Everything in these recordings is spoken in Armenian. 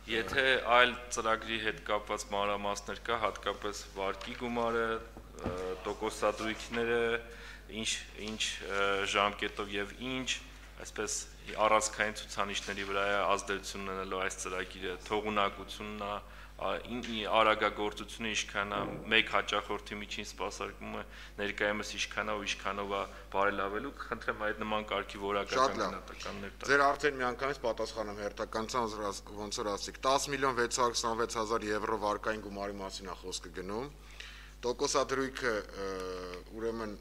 Եթե այլ ծրագրի հետ կապված մանրամասներ կա, հատկապես վարկի գումարը, տոկոսադրույքները, ինչ ժամկետով եւ ինչ, այսպես առանցքային ցուցանիշների վրա է ազդեցություն ունենալու այս ծրագիրը, թողունակությունն է, արագագործությունը ինչքան է, մեկ հաճախորդի միջին սպասարկումը ներկայումս ինչքան է ու ինչքանով է բարելավելու, խնդրեմ այդ նման կարգի որակական գնահատականներ տալ։ Ձեր արդեն միանգամից պատասխանում հերթականցան ոնց որ ասեք 10 միլիոն 626 հազար եվրո վարկային գումարի մասին է խոսքը գնում, տոկոսադրույքը ուրեմն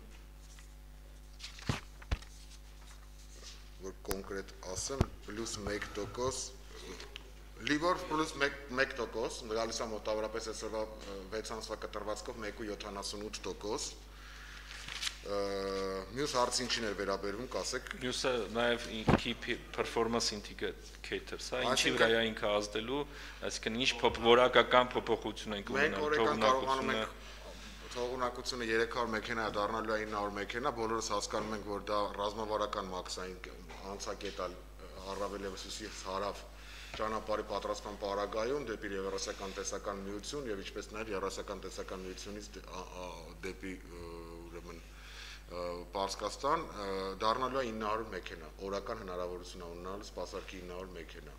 որ կոնկրետ ասեմ պլյուս 1%, Libor plus 1%, գալիս է մոտավորապես այսօրվա 6 ամսվա կտրվածքով 1.78%, մյուս հարցը ինչին էր վերաբերվում, կասեք։ Մյուսը նաև key performance indicators, հա, ինչի վրա է ինքը ազդելու, այսինքն ինչ որակական փոփոխություն ենք ունենալու, թողունակությունը 300 մեքենա է դառնալու 900 մեքենա, բոլորս հասկանում ենք, որ դա ռազմավարական մաքսային անցակետ է, առավել ևս հարավ ճանապարհի պատրաստման պարագայում դեպի Եվրասիական տեսական միություն եւ ինչպես նաեւ Եվրասիական տեսական միությունից դեպի ուրեմն Պարսկաստան դառնալու է 900 մեքենա, օրական հնարավորություն ունենալու սպասարկի 900 մեքենա։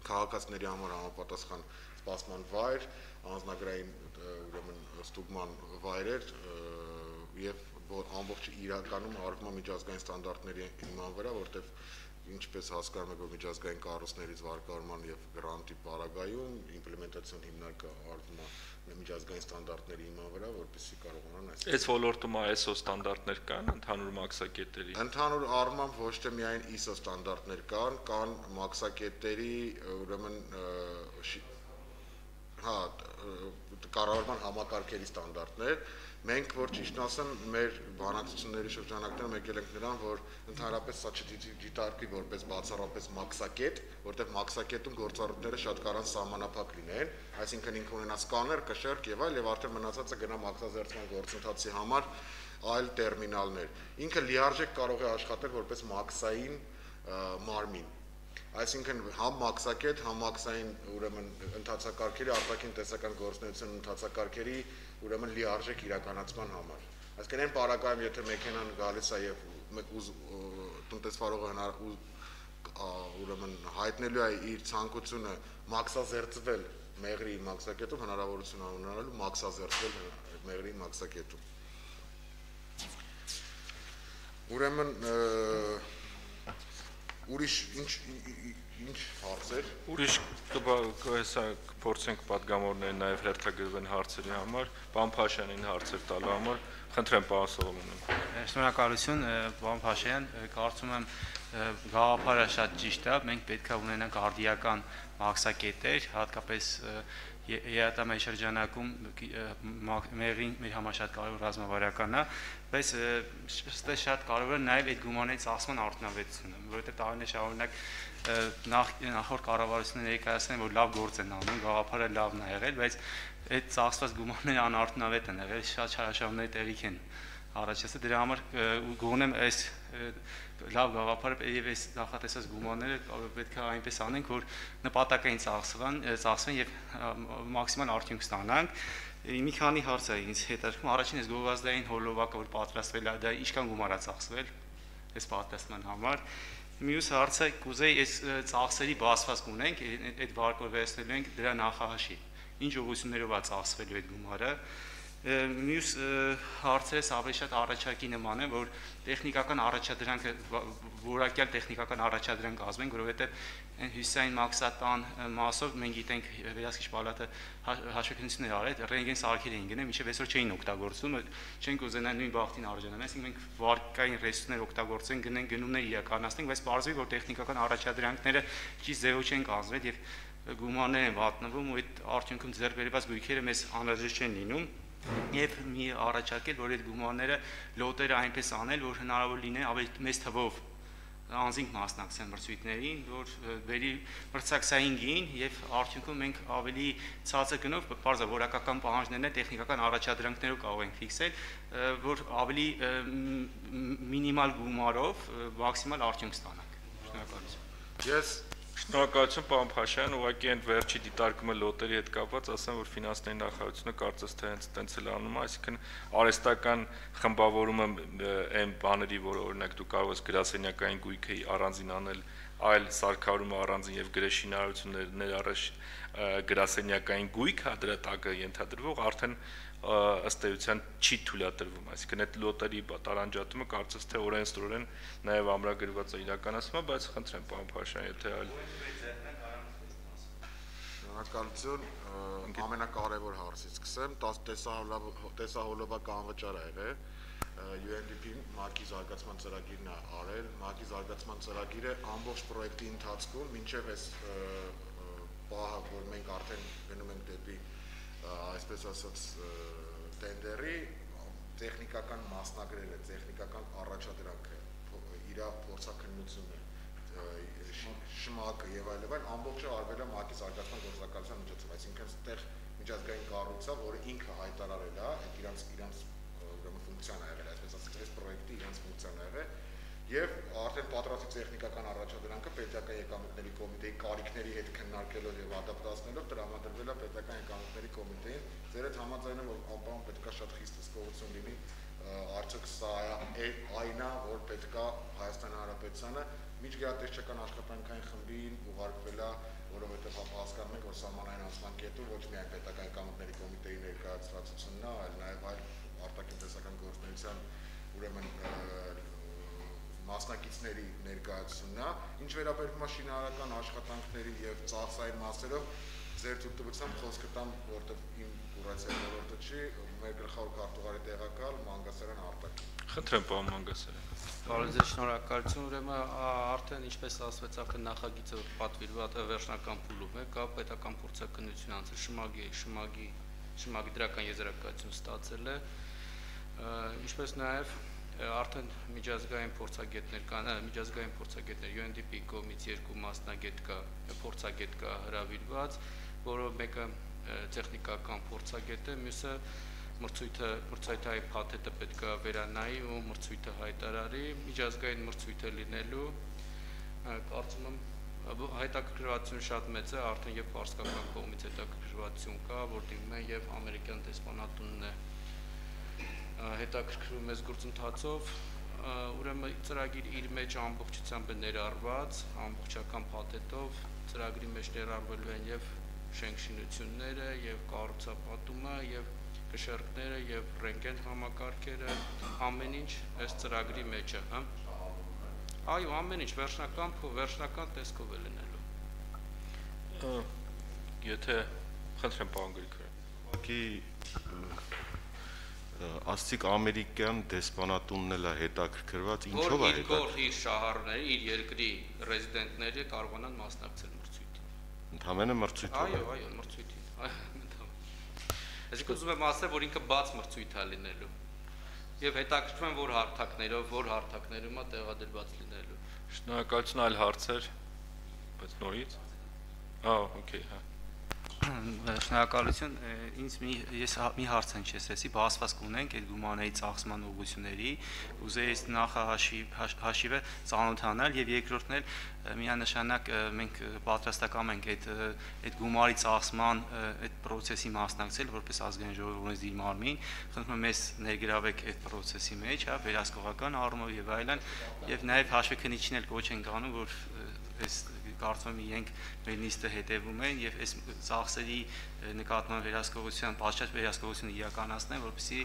Քաղաքացիների համար համապատասխան սպասման վայր, անձնագրային ուրեմն ստուգման վայրեր եւ ամբողջ իրականում արվում է միջազգային ստանդարտների հիման վրա, որտեղ ինչպես հասկանում եք, որ միջազգային կառույցներից վարկավորման եւ գրանտի պարագայում իմպլեմենտացիոն հիմնարկը արվում է միջազգային ստանդարտների հիման վրա, որպեսզի կարողանան այս ոլորտում ISO ստանդարտներ կան ընդհանուր մաքսակետերի։ Ընդհանուր առմամբ ոչ թե միայն ISO ստանդարտներ կան մաքսակետերի ուրեմն կառավարման համակարգերի ստանդարտներ։ Մենք որ ճիշտ ասեմ, մեր բանակցությունների շրջանակներում եկել ենք նրան, որ ընդհանրապես սա չդիտարկվի որպես բացառապես մաքսակետ, որտեղ մաքսակետում գործառույթները շատ կարան սահմանափակ լինեն, այսինքն ինքը ունենա սկաներ, կշեռք եւ այլ, եւ արդեն մնացածը գնա մաքսազերծման գործընթացի համար այլ տերմինալներ։ Ինքը լիարժեք կարող է աշխատել որպես մաքսային մարմին։ Այսինքն համ մաքսակետ, համ մաքսային ուրեմն ընթացակարգերի արտաքին տեսական գործունեություն ընթացակարգերի ուրեմն լիարժեք իրականացման համար։ Այսինքն այն պարագայում, եթե մեքենան գալիս է եւ տնտեսվարողը ուրեմն հայտնելու է իր ցանկությունը մաքսազերծվել մեղրի մաքսակետում, հնարավորություն ունենալու մաքսազերծվել մեղրի մաքսակետում։ Ուրեմն ուրիշ ինչ հարցեր։ Ուրիշ հեսա փորձենք պատգամավորներին նաև հերթագրվեն հարցերի համար, պարոն Փաշյանին հարցեր տալու համար, խնդրեմ պարոն Սողոմոնյան։ Շնորհակալություն, պարոն Փաշյան, կարծում եմ գաղափարը շատ ճիշտ է, մենք պետք է ունենանք արդիական մաքսակետեր, հատկապես երատամեջ շրջանակում մեղրին մեր համար շատ կարևոր ռազմավարական է, բայց ստե շատ կարևոր է նաև այդ գումարների ծախսման արդյունավետությունը, որովհետև տարիներ շարունակ նախորդ կառավարությունը ներկայացնում որ լավ գործ են անում, գաղափարը լավն է եղել, բայց այդ ծախսված գումարները անարդյունավետ են եղել, շատ չարաշահումների տեղիք են առաջացել, դրա համար գոնեմ այս լավ գաղափարը եւ այս նախատեսած գումարները պետք է այնպես անենք, որ նպատակային ծախսվեն եւ մաքսիմալ արդյունք ստանանք։ Մի քանի հարց է ինձ հետաքրքրում, առաջին այս գովազդային հոլովակը, որ պատրաստվել է, դա ինչքան գումար է ծախսվել այս պատասխան համար։ Մյուս հարցը կուզեի այս ծախսերի բացվածք ունենք, այդ վարկը վերցնելու ենք դրա նախահաշի։ Ինչ ուղղություններով է ծախսվելու այդ գումարը։ Մյուս հարցերս ավելի շատ առաջարկի նման է, որ տեխնիկական առաջադրանքը որակյալ տեխնիկական առաջադրանք կազմենք, որովհետև հյուսային մաքսատան մասով մենք գիտենք վերահսկիչ պալատը հաշվեկնություններ արել, ռենտգեն սարքեր էին գնել, մինչև այսօր չէին օգտագործում, չենք ուզենա նույն բախտին արժանանալ, այսինքն մենք վարկային ռեսուրսներ օգտագործենք, գնենք գնումներ իրականացնենք, բայց պարզվի, որ տեխնիկական առաջադրանքները ճիշտ ձևով չեն կազմվել եւ գումարներ են վատնվում ու այդ արդյունքում ձեռք բերված գույքերը մեզ անհրաժեշտ չեն լինում։ Եվ մի առաջարկել, որ այդ գումարները լոտերը այնպես անել, որ հնարավոր լինի ավելի մեծ թվով անձինք մասնակցեն մրցույթներին, որ բերի մրցակցային գին եւ արդյունքում մենք ավելի ցածր գնով բարձր որակական պահանջներն տեխնիկական առաջադրանքներով կարող ենք ֆիքսել, որ ավելի մինիմալ գումարով մաքսիմալ արդյունք ստանանք։ Շնորհակալություն։ Ես Շնորհակալություն պարոն Փաշյան, ուղղակի այն վերջի դիտարկումը լոտերի հետ կապված, ասեմ, որ ֆինանսների նախարարությունը կարծես թե հենց տենց էլ անում է, այսինքն արհեստական խմբավորումը այն բաների, որ օրինակ դու կարող ես գրասենյակային գույքը առանձին անել, այլ սարքավորումը առանձին եւ գրեշինարարություններ ներառել գրասենյակային գույքը դրա տակը ենթադրվող արդեն ըստ էության չի թույլատրվում, այսինքն այդ լոտերի տարանջատումը կարծես թե օրենսդրորեն նաև ամրագրված է իրականացումը, բայց խնդրեմ պարոն Փաշյան, եթե այլ Շնորհակալություն, ամենակարևոր հարցից սկսեմ, տեսահոլովակ անվճար է եղել, UNDP-ն ՄԱԿ-ի զարգացման ծրագիրն է արել, ՄԱԿ-ի զարգացման ծրագիրը ամբողջ պրոյեկտի ընթացքում մինչև այս պահը, որ մենք արդեն գնում ենք դեպի այսպես ասած տենդերի տեխնիկական մասնագրերը, տեխնիկական առաջադրանքը, իր փորձաքննությունը, շմակը եւ այլն, ամբողջը արվել է ՄԱԿ-ի զարգացման գործակալության միջոցով, այսինքն այդտեղ միջազգային կառույցը, որը ինքը հայտարարել է, այդ իրանց ֆունկցիան է եղել, այսպես ասած, այս պրոյեկտի իրանց ֆունկցիան է եղել, եւ արդեն պատրաստի տեխնիկական առաջադրանքը պետական եկամուտների կոմիտեի կարիքների հետ քննարկելով եւ ադապտացնելով տրամադրվել է պետական եկամուտների կոմիտեին, ձեր հետ համաձայն եմ, որ ապա պետքա շատ խիստ հսկողություն լինի, արդյոք սա այն է, որ պետքա Հայաստանի Հանրապետությանը միջգերատեսչական աշխատանքային խմբին ուղարկվել է, որովհետեւ հասկանում ենք, որ սահմանային անցանկետում ոչ միայն պետական եկամուտների կոմիտեի ներկայացուցությունն է, այլ նաեւ այլ արտաքին տեսական գործունեության ուրեմն մասնակիցների ներկայացումն է, ինչ վերաբերում է շինարարական աշխատանքների եւ ծախսային մասերով, ձեր թույլտվությամբ խոսքը տամ, որտեղ իմ կուրացիայի ոլորտը չի, մեր գլխավոր քարտուղարի տեղակալ Մանգասարյան Արտակ։ խնդրեմ պարոն Մանգասարյան։ Բարի ձեր շնորհակալություն, ուրեմն արդեն ինչպես ասվեց, արդեն նախագիծը պատվիրված է վերջնական փուլում է, կա պետական փորձաքննություն անցել, շմագի դրական եզրակացություն ստացել է, ինչպես նաեւ արդեն միջազգային փորձագետներ կան, միջազգային փորձագետներ UNDP կողմից երկու մասնագետ կա, փորձագետ կա հրավիրված, որը մեկը տեխնիկական փորձագետ է, մյուսը մրցույթային փաթեթը պետք է վերանայի ու մրցույթը հայտարարի, միջազգային մրցույթ է լինելու, կարծում եմ հետաքրքրվածությունը շատ մեծ է, արդեն եւ պարսկական կողմից հետաքրքրվածություն կա, որ դիմում են եւ ամերիկյան դեսպանատունն է հետաքրքրում մեզ գործընթացով, ուրեմն ծրագիր իր մեջ ամբողջությամբ է ներառված, ամբողջական փաթեթով, ծրագրի մեջ ներառվելու են եւ շենքշինությունները, եւ կառուցապատումը, եւ կշեռքները, եւ ռենտգեն համակարգերը, ամեն ինչ այս ծրագրի մեջ է, հա։ Այո, ամեն ինչ վերջնական տեսքով է լինելու։ Եթե խնդրեմ պարոն Գրիգորյան։ Ասցիկ ամերիկյան դեսպանատունն էլ է հետաքրքրված, ինչով է հետաքրքրված։ Որ իր շահառները, իր երկրի ռեզիդենտները կարողանան մասնակցել մրցույթին։ Ընդհանրապես մրցույթով։ Այո, մրցույթին։ Այսինքն ուզում եմ ասել, որ ինքը բաց մրցույթ է լինելու։ Եվ հետաքրքրում եմ, որ հարթակներում է տեղադրված լինելու։ Շնորհակալություն, այլ հարցեր, բայց նորից։ Okay, հա։ Շնորհակալություն, ես մի հարց հնչեցրեցի, բացված կունենք այդ գումարների ծախսման ուղղությունների, ուզեի նախահաշիվը ծանոթանալ եւ երկրորդն էլ միանշանակ մենք պատրաստական ենք այդ գումարի ծախսման այդ process-ի մասնակցել որպես ազգային ժողովի դիմարմին, խնդրում եմ մեզ ներգրավեք այդ process-ի մեջ, հա, վերահսկողական առումով եւ այլն, եւ նաեւ հաշվեկնիչին էլ կոչ ենք անում, որ այս կարծում եմ իրենք մեր նիստը հետևում են եւ այս ծախսերի նկատմամբ վերահսկողության, պատշաճ վերահսկողությունը իրականացնեն, որպեսզի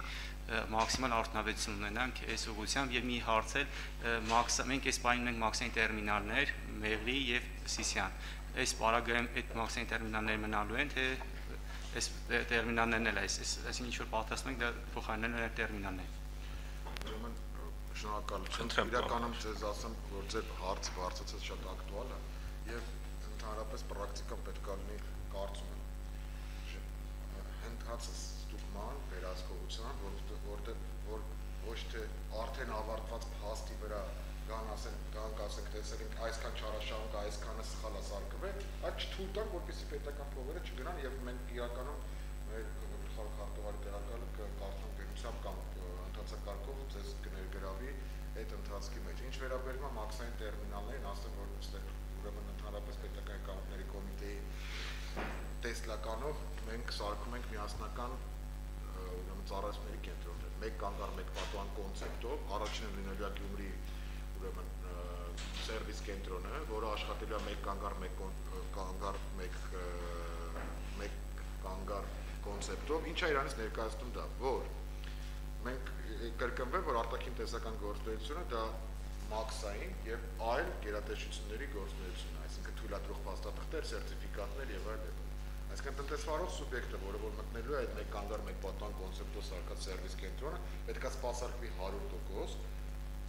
մաքսիմալ արդյունավետություն ունենանք այս ուղղությամբ եւ մի հարց էլ մենք այս բանը ունենք մաքսային տերմինալներ Մեղրի եւ Սիսիան։ Այս պարագայում այդ մաքսային տերմինալները մնալու են, թե այս տերմինալներն էլ այսինքն ինչ որ պատրաստում ենք դա փոխարինելու այդ տերմինալներ։ Ուրեմն շնորհակալություն։ Իրականում ձեզ ասեմ, որ ձեր հարցը բարձրացած շատ ակտուալ է եւ ընդհանրապես պրակտիկան պետք է լինի, կարծում եմ, հնդկացած ստուգման, վերահսկողության, որ ոչ թե արդեն ավարտված փաստի վրա ասենք տեսել ենք այսքան չարաշահանք, այսքանը սխալ է սարքվել, այդ չթույլ տանք, որպեսզի պետական փողերը չգնան եւ մենք իրականում մեր գլխավոր քարտուղարի տեղակալը կարծում գերությամբ կամ ընթացակարգով ձեզ կներգրավի այդ ընթացքի մեջ։ Ինչ վերաբերում է մաքսային տերմինալներին, ասեմ, որ այստեղ ուրեմն ընդհանրապես պետական եկամուտների կոմիտեի տեսլականով մենք սարքում ենք միասնական ուրեմն ծառայությունների կենտրոններ, մեկ կանգար, մեկ պատուհան կոնցեպտով, առաջինը լինելու է Գյումրի ուրեմն սերվիս կենտրոնը, որը աշխատելու է մեկ կանգար, մեկ կանգար կոնցեպտով, ինչա իրանից ներկայացնում դա, որ մենք կրկնվենք, որ արտաքին տեսական գործունեությունը դա մաքսային եւ այլ գերատեսչությունների գործունեություն, այսինքն թույլատրող փաստաթղթեր, սերտիֆիկատներ եւ այլն։ Այսինքն տնտեսվարող սուբյեկտը, որը որ մտնելու է այդ մեկ կանգար, մեկ պատուհան կոնցեպտով սարքած սերվիս կենտրոնը, պետք է սպասարկվի 100%,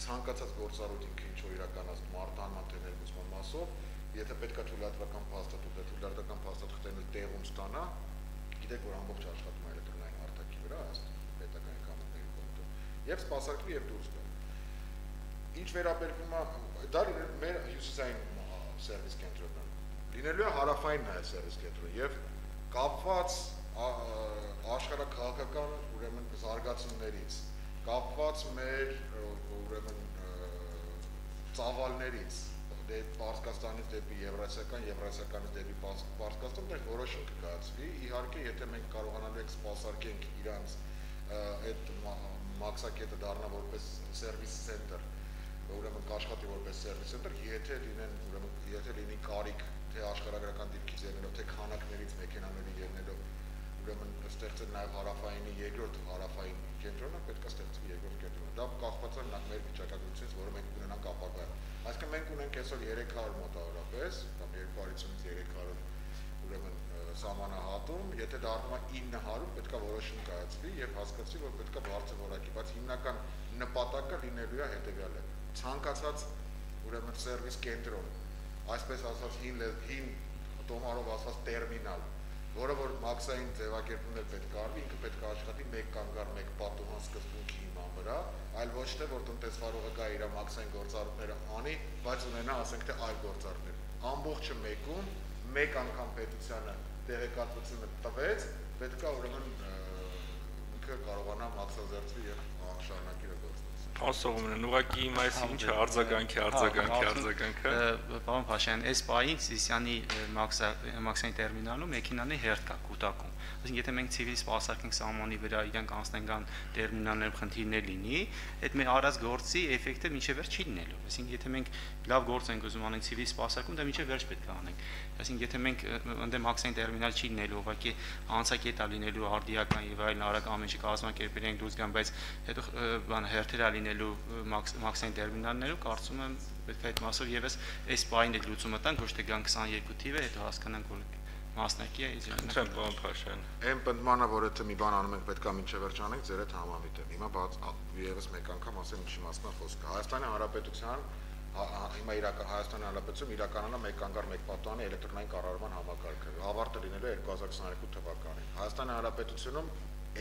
ցանկացած գործառույթ ինքը ինչ որ իրականացնում արտահանման թե ներմուծման մասով, եթե պետք է թույլատրական փաստաթուղթ, թույլատրական փաստաթղթերն տեղում ստանա, գիտեք, որ ամբողջ աշխատում է էլեկտրոնային արտակի վրա, պետական եկամուտների կոմիտեով, եւ սպասարկվի եւ դուրս գա։ Ինչ վերաբերվում է, դա մեր հյուսիսային սերվիս կենտրոնն է, լինելու է հարավային նաեւ սերվիս կենտրոն եւ կապված աշխարհաքաղաքական ուրեմն զարգացումներից, կապված մեր ուրեմն ծավալներից, Պարսկաստանից դեպի Եվրասիականից դեպի Պարսկաստան, դեռ որոշում կկայացվի, իհարկե, եթե մենք կարողանալու ենք սպասարկենք իրանց այդ մաքսակետը դառնա որպես սերվիս սենտր, ուրեմն կաշխատի որպես սերվիս սենտր, եթե լինի կարիք թե աշխարհագրական դիրքից ելնելով, թե քանակներից մեքենաների ելնելով, ուրեմն ստեղծել նաև հարավայինի երկրորդ հարավային կենտրոնը, պետք է ստեղծվի երկրորդ կենտրոնը։ Դա կախված է մեր վիճակագրությունից, որը մենք ունենանք ապագայում։ Այսինքն մենք ունենք այսօր 300 մոտավորապես, կամ 250-ից 300 ուրեմն սահմանահատում, եթե դառնում է 900, պետք է որոշում կայացվի եւ հասկացվի, որ պետք է բարձր որակի, բայց հիմնական նպատակը լինելու է հետեւյալը. ցանկացած ուրեմն սերվիս կենտրոն, այսպես ասած հին տոմարով ասած տերմինալ, որը որ մաքսային ձևակերպումներ պետք է արվի, ինքը պետք է աշխատի մեկ կանգար, մեկ պատուհան սկզբունքի հիման վրա, այլ ոչ թե որ տնտեսվարողը գա իր մաքսային գործառույթները անի, բայց ունենա ասենք թե այլ գործառույթներ։ Ամբողջը մեկում, մեկ անգամ պետությանը տեղեկատվությունը տվեց, պետք է ուրեմն ինքը կարողանա մաքսազերծվի եւ շարունակի իր գործունեությունը։ Պարոն Սողոմոնյան, ուղղակի իմ այս ինչը արձագանքի։ Պարոն Փաշյան, այս պահին Սիսյանի մաքսային տերմինալում մեքենաների հերթ կա կուտակում։ Այսինքն եթե մենք ցիվիլ սպասարկենք սահմանի վրա իրանք անցնեն կան տերմինալներում խնդիրներ լինի, այդ մեր արած գործի էֆեկտը մինչև վերջ չի լինելու։ Այսինքն եթե մենք լավ գործ ենք ուզում անենք ցիվիլ սպասարկում, դա մինչև վերջ պետք է անենք։ Այսինքն եթե մենք ընդդեմ մաքսային տերմինալ չի լինելու, ուղղակի անցակետ է լինելու արդիական եւ այլն արագ ամեն ինչ կազմակերպել ենք դուրս գան, բայց հետո բան հերթեր լինելու մաքսային տերմինալներում կարծում եմ պետք է այդ մասով եւս այս պահին այդ լուծումը տանք, ոչ թե գան 22 թիվը, հետո հասկանանք որ մասնակի է իջան պարոն Փաշյան։ Այն պնդմանը, որ եթե մի բան անում ենք, պետք է մինչև վերջ անենք, ձեր հետ համամիտ եմ։ Հիմա բաց եւս մեկ անգամ ասեմ ինչի մասն է խոսքը։ Հայաստանի Հանրապետության հիմա Հայաստանի Հանրապետությունում իրականանա մեկ կանգար, մեկ պատուհանի էլեկտրոնային կառավարման համակարգը։ Ավարտը լինելու է 2022 թվականին։ Հայաստանի Հանրապետությունում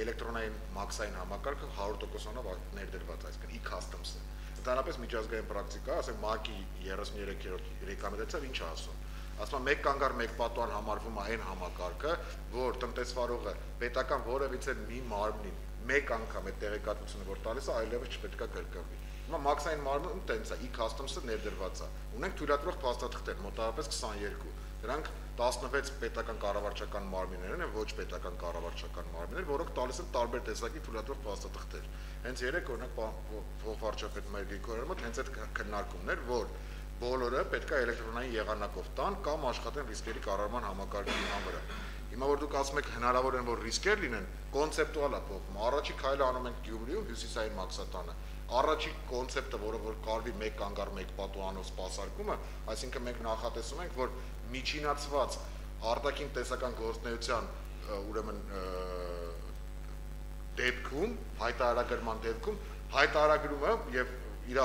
էլեկտրոնային մաքսային համակարգը 100%-ով ներդրված, այսինքն e-customs-ը։ Ընդհանրապես միջազգային պրակտիկա, ասենք ՄԱԿ-ի 33-րդ ռեկոմենդացիայով ինչ է ասում։ Ասում է մեկ կանգար, մեկ պատուհան համարվում է այն համակարգը, որ տնտեսվարողը պետական որևիցե մի մարմնին մեկ անգամ այդ տեղեկատվությունը որ տալիս է, այլևս չպետք է կրկնվի։ Հիմա մաքսային մարմնում տենց է, e-customs-ը ներդրված է։ Ունենք թույլատրող փաստաթղթեր, մոտավորապես 22։ Դրանք 16 պետական կառավարչական մարմիններ են, ոչ պետական կառավարչական մարմիններ, որոնք տալիս են տարբեր տեսակի թույլատրող փաստաթղթեր։ Հենց երեք օրինակ փոխվարչապետ մեր Գրիգորյանը մոտ հենց այդ քննարկումներ, որ բոլորը պետք է էլեկտրոնային եղանակով տան կամ աշխատեն ռիսկերի կառավարման համակարգի վրա։ Հիմա որ դուք ասում եք հնարավոր են որ ռիսկեր լինեն, կոնցեպտուալ է փոխվում։ Առաջի քայլը անում ենք Գյումրիում հյուսիսային մաքսատանը։ Առաջի կոնցեպտը, որը որ կարվի մեկ կանգար, մեկ պատուհանով սպասարկումը, այսինքն մենք նախատեսում ենք, որ միջինացված արտաքին տեսական գործունեության ուրեմն դեպքում, հայտարարագրման դեպքում հայտարարումը եւ իր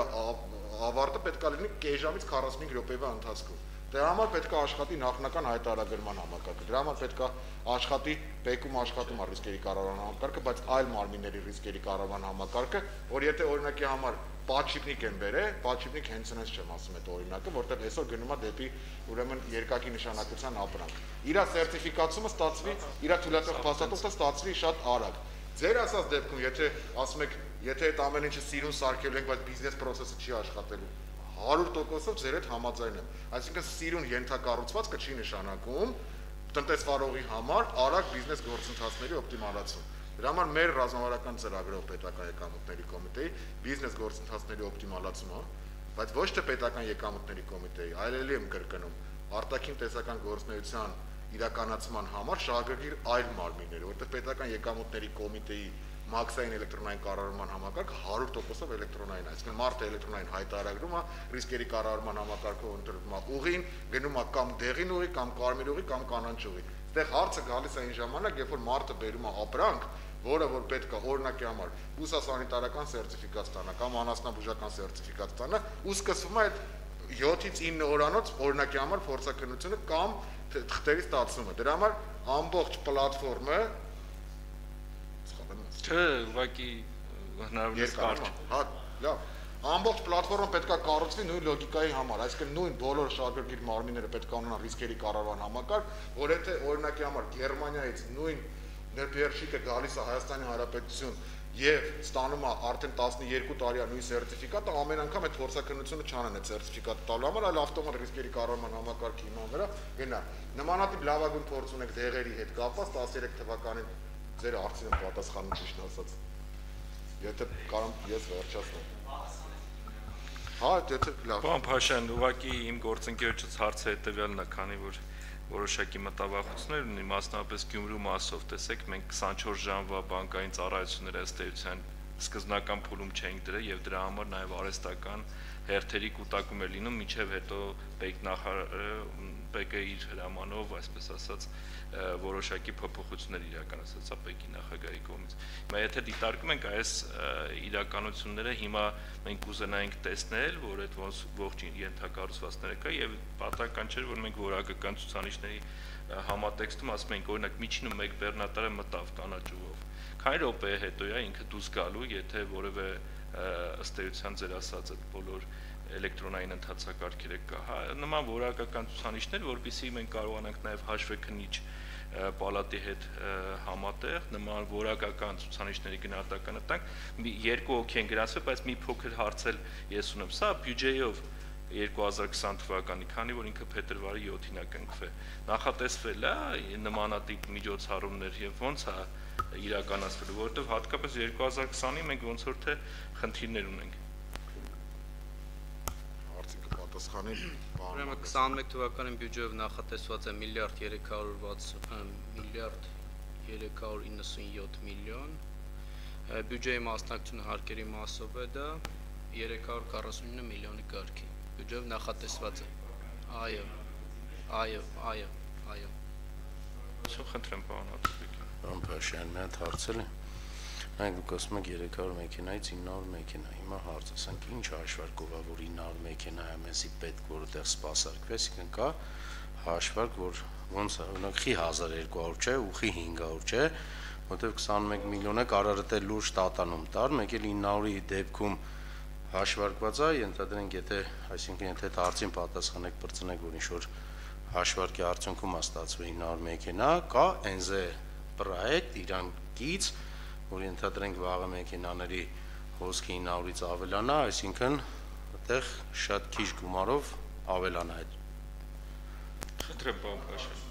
ավարտը պետք է լինի կես ժամից 45 րոպեվա ընթացքում։ Դրա համար պետք է աշխատի նախնական հայտարարագրման համակարգը։ Դրա համար պետք է աշխատի ՊԵԿ-ում աշխատում ռիսկերի կառավարման համակարգը, բայց այլ մարմինների ռիսկերի կառավարման համակարգը, որ եթե օրինակի համար պատշիպնիկ են բերել, պատշիպնիկ հենց այնպես չեմ ասում այդ օրինակը, որտեղ այսօր գնում է դեպի ուրեմն երկակի նշանակության ապրանք։ Իր սերտիֆիկացումը ստացվի, իր թույլատրող փաստաթուղթը ստացվի շատ արագ։ Ձեր ասած դեպքում, եթե ասում եք, եթե այդ ամեն ինչը սիրուն սարքելու ենք, բայց բիզնես process-ը չի աշխատելու, 100%-ով ձեր հետ համաձայն եմ։ Այսինքն սիրուն ենթակառուցվածքը չի նշանակում տնտեսվարողի համար արագ բիզնես գործընթացների օպտիմալացում։ Դրա համար մեր ռազմավարական ծրագրով պետական եկամուտների կոմիտեի բիզնես գործընթացների օպտիմալացումը, բայց ոչ թե պետական եկամուտների կոմիտեի, այլ էլի եմ կրկնում, արտաքին տեսական գործունեության իրականացման համար շահագրգիռ այլ մարմիններ, որտեղ պետական եկամուտների կոմիտեի մաքսային էլեկտրոնային կառավարման համակարգը 100%-ով էլեկտրոնային է, այսինքն մարդը էլեկտրոնային հայտարարում է, ռիսկերի կառավարման համակարգով ընտրվում է ուղին, գնում է կամ դեղին ուղի, կամ կարմիր ուղի, կամ կանաչ ուղի։ Այդտեղ հարցը գալիս է այն ժամանակ, երբ որ մարդը բերում է ապրանք, որը որ պետք է օրինակի համար ուսասանիտարական սերտիֆիկատ ստանա կամ անասնաբուժական սերտիֆիկատ ստանա, ու սկսվում է այդ 7-ից 9 օրանոց օրինակի համար փորձաքննությունը կամ թղթերի ստացումը։ Դրա համար ամբողջ պլատֆորմը Չէ, ուղղակի հնարավորինս կարճ։ Հա, լավ։ Ամբողջ պլատֆորմը պետք է կառուցվի նույն լոգիկայի համար, այսինքն նույն բոլոր շահագրգիռ մարմինները պետք է ունենան ռիսկերի կառավարման համակարգ, որ եթե օրինակի համար Գերմանիայից նույն ներբերշիկը գալիս է Հայաստանի Հանրապետություն եւ ստանում է արդեն 12 տարի նույն սերտիֆիկատը, ամեն անգամ այդ փորձաքննությունը չանեն այդ սերտիֆիկատը տալու համար, այլ ավտոմատ ռիսկերի կառավարման համակարգի հիման վրա գնա։ Նմանատիպ լավագույն փորձ ունենք դեղերի հետ կապված 13 թվականին ձեր արդյունքը պատասխանում ճիշտ ասած։ Եթե կարամ ես վերջացնեմ։ Հա, եթե լավ։ Պարոն Փաշյան, ուղղակի իմ գործընկերոջից հարցը հետևյալն է, քանի որ որոշակի մտավախություններ ունի, մասնավորապես Գյումրու մասով, տեսեք, մենք 24 ժամվա բանկային ծառայությունները ըստ էության սկզբնական փուլում չենք դրել եւ դրա համար նաեւ արհեստական հերթերի կուտակում է լինում, մինչեւ հետո ՊԿ-ը իր հրամանով, այսպես ասած, որոշակի փոփոխություններ իրականացրած է ՊԿ-ի նախագահի կողմից։ Հիմա եթե դիտարկում ենք այս իրականությունները, հիմա մենք կուզենայինք տեսնել, որ այդ ողջ ենթակառուցվածքները կա եւ պատահական չէ, որ մենք որակական ցուցանիշների համատեքստում ասում ենք, օրինակ միջինում մեկ բեռնատարը մտավ կանաչ ուղով։ Քանի րոպե հետո է ինքը դուրս գալու, եթե որևէ ըստ էության ձեր ասած այդ բոլոր էլեկտրոնային ընթացակարգերը կա, հա, նման որակական ցուցանիշներ, որովհետեւ մենք կարողանանք նաև հաշվեկնիչ պալատի հետ համատեղ նման որակական ցուցանիշների գնահատականը տանք, երկու հոգի են գրանցվել, բայց մի փոքր հարց էլ ես ունեմ, սա բյուջեով 2020 թվականի, քանի որ ինքը փետրվարի 7-ին է կնքվել, նախատեսվել է նմանատիպ միջոցառումներ եւ ոնց է իրականացվելու, որովհետեւ հատկապես 2020-ին մենք ոնց որ թե խնդիրներ ունենք։ Պատասխանին Ուրեմն 21 թվականին բյուջեով նախատեսված է միլիարդ 397 միլիոն, բյուջեի մասնակցությունը հարկերի մասով է դա 349 միլիոնի կարգի, բյուջեով նախատեսված է, այո, խնդրեմ պարոն Հատուբեկյան։ Պարոն Փաշյան, մի հատ հարցել եմ, մենք դուք ասում եք 300 մեքենայից 900 մեքենա, հիմա հարց ասենք ինչ հաշվարկով է, որ 900 մեքենա է ամենսի պետք, որ այդտեղ սպասարկվի, այսինքն կա հաշվարկ, որ ոնց է, օրինակ խի 1200 չէ, ու խի 500 չէ, որտեղ 21 միլիոն է կարար դե լուրջ տատանում տար, մեկ էլ 900-ի դեպքում հաշվարկված է, ենթադրենք, եթե, այսինքն եթե հարցին պատասխանեք, բրցնեք, որ ինչ-որ հաշվարկի արդյունքում է ստացվել 900 մեքենա, կա NZ պրոյեկտ իրան կից, որ ենթադրենք վաղը մեքենաների հոսքի 900-ից ավելանա, այսինքն այդտեղ շատ քիչ գումարով ավելանա այդ։ Խնդրեմ պարոն Փաշյան։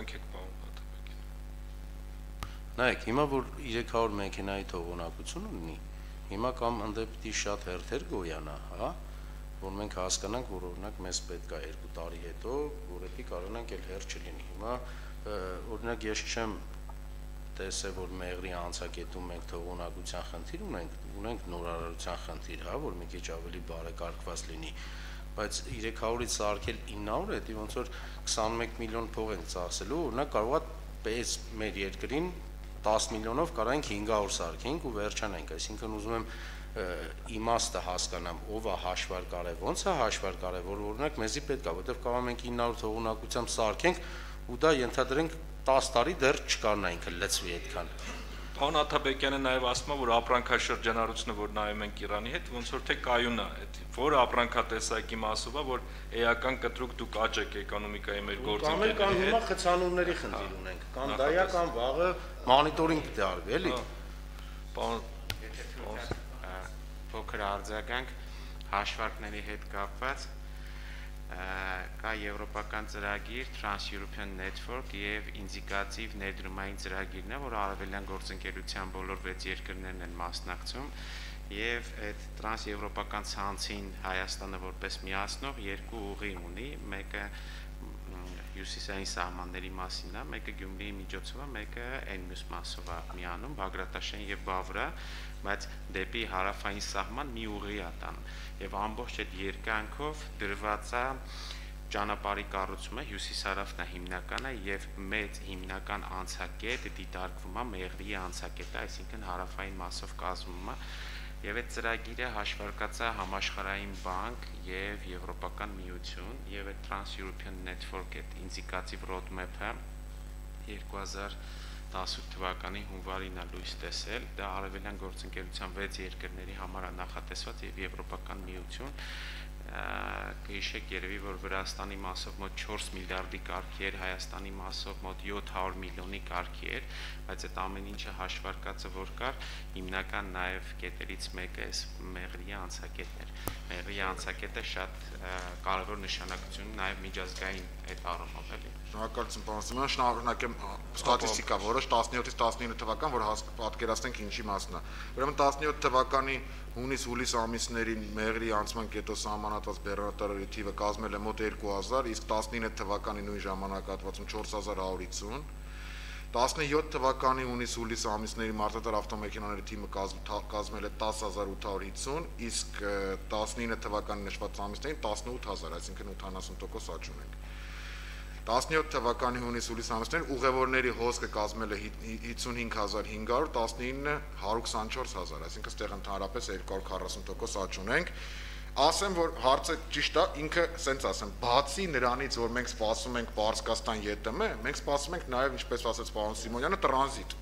Կներկայանք եք պարոն Աթաբեկյան։ Նայեք, հիմա որ 300 մեքենայի թողունակություն ունի, հիմա կամ ընդե պիտի շատ հերթեր գոյանա, հա, որ մենք հասկանանք, որ օրինակ մեզ պետք է 2 տարի հետո, որովհետեւ կարողանանք էլ հերթ չլինի։ Հիմա օրինակ ես չեմ տեսել, որ Մեղրի անցակետում մենք թողունակության խնդիր ունենք նորարարության խնդիր, հա, որ մի քիչ ավելի բարեկարգված լինի, բայց 300-ից սարքել 900, դա ոնց որ 21 միլիոն փող ենք ծախսելու, օրինակ կարող է պես մեր երկրին 10 միլիոնով կարանք 500 սարքենք ու վերջանանք, այսինքն ուզում եմ իմաստը հասկանամ, ով է հաշվար կարև, ոնց է հաշվար կարև, որ օրինակ մեզի պետք է, որտեղ կարող ենք 900 թողունակությամբ սարքենք ու դա ենթադրենք 10 տարի դեռ չկարնայինք լծվի այդքան։ Պարոն Աթաբեկյանը նաև ասում է, որ ապրանքաշրջանառությունը, որ նայում ենք Իրանի հետ, ոնց որ թե կայուն է, որը ապրանքատեսակի մասով է, որ էական կտրուկ դուք աճ եք էկոնոմիկայի մեր գործընկերների հետ։ Կամ հիմա խցանումների խնդիր ունենք, կամ դայա կամ վաղը մոնիտորինգ պետք է արվի, էլի։ Պարոն փոքր արձագանք հաշվարկների հետ կապված կա եվրոպական ծրագիր Trans-European Network եւ ինդիկատիվ ներդրումային ծրագիրն է, որ արևելյան գործընկերության բոլոր 6 երկրներն են մասնակցում եւ այդ տրանսեվրոպական ցանցին Հայաստանը որպես միացնող 2 ուղի ունի, մեկը հյուսիսային սահմանների մասին է, մեկը Գյումրիի միջոցով է, մեկը այն մյուս մասով է միանում, Բագրատաշեն եւ Բավրա, բայց դեպի հարավային սահման մի ուղի է տանում եւ ամբողջ այդ երկայնքով դրված է ճանապարհի կառուցումը հյուսիս-հարավն է հիմնականը եւ մեծ հիմնական անցակետ դիտարկվում է Մեղրիի անցակետը, այսինքն հարավային մասով կազմվում է եւ այդ ծրագիրը հաշվարկած է Համաշխարհային բանկ եւ Եվրոպական միություն եւ այդ Trans-European Network այդ ինդիկատիվ roadmap-ը 2018 թվականի հունվարին է լույս տեսել, դա արևելյան գործընկերության 6 երկրների համար է նախատեսված եւ Եվրոպական միություն կհիշեք երևի, որ Վրաստանի մասով մոտ 4 միլիարդի կարգի էր, Հայաստանի մասով մոտ 700 միլիոնի կարգի էր, բայց այդ ամեն ինչը հաշվարկածը որ կար, հիմնական նաև կետերից մեկը էս Մեղրիի անցակետն էր։ Մեղրիի անցակետը շատ կարևոր նշանակություն նաև միջազգային այդ առումով էլի։ Շնորհակալություն պարոն Սիմոն, շնորհակալ եմ ստատիստիկա, որոշ 17-ից 19 թվական, որ պատկերացնենք ինչի մասն է։ Ուրեմն 17 թվականի հունիս-հուլիս ամիսներին Մեղրի անցման կետով սահմանատված բեռնատարների թիվը կազմել է մոտ 2000, իսկ 19 թվականի նույն ժամանակահատվածում 4150, 17 թվականի հունիս-հուլիս ամիսների մարդատար ավտոմեքենաների թիվը կազմել է 10850, իսկ 19 թվականի նշված ամիսներին 18000, այսինքն 80% աճ ունենք։ 17 թվականի հունիս-հուլիս ամիսներին ուղևորների հոսքը կազմել է 55500, 19-ը 124000, այսինքն ստեղ ընդհանրապես 240% աճ ունենք։ Ասեմ, որ հարցը ճիշտ է, ինքը սենց ասեմ, բացի նրանից, որ մենք սպասում ենք Պարսկաստան ԵՏՄ, մենք սպասում ենք նաև, ինչպես ասաց պարոն Սիմոնյանը, տրանզիտ։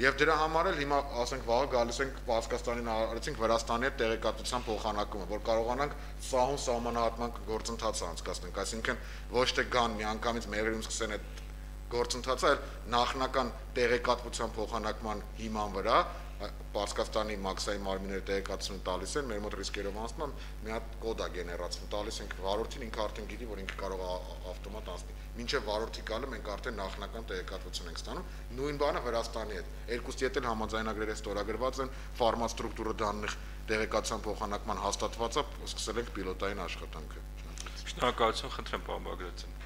Եվ դրա համար էլ հիմա ասենք վաղը գալիս ենք Պարսկաստանին արեցինք Վրաստանի հետ տեղեկատվության փոխանակումը, որ կարողանանք սահուն սահմանահատման գործընթացը անցկացնենք, այսինքն ոչ թե գան միանգամից Մեղրիում սկսեն այդ գործընթացը, այլ նախնական տեղեկատվության փոխանակման հիման վրա Պարսկաստանի մաքսայի մարմինները տեղեկատվություն տալիս են, մեր մոտ ռիսկերով անցնում մի հատ կոդ է գեներացվում, տալիս ենք վարորդին, ինքը արդեն գիտի, որ ինքը կարող է ավտոմատ անցնի։ Մինչև վարորդի գալը մենք արդեն նախնական տեղեկատվություն ենք ստանում։ Նույն բանը Վրաստանի հետ։ Երկուսի հետ էլ համաձայնագրերը ստորագրված են, ֆարմաստրուկտուրը դաննիխ տեղեկատվության փոխանակման հաստատված է, սկսել ենք պիլոտային աշխատանքը։ Շնորհակալություն, խնդրեմ պարոն Բագրատյան։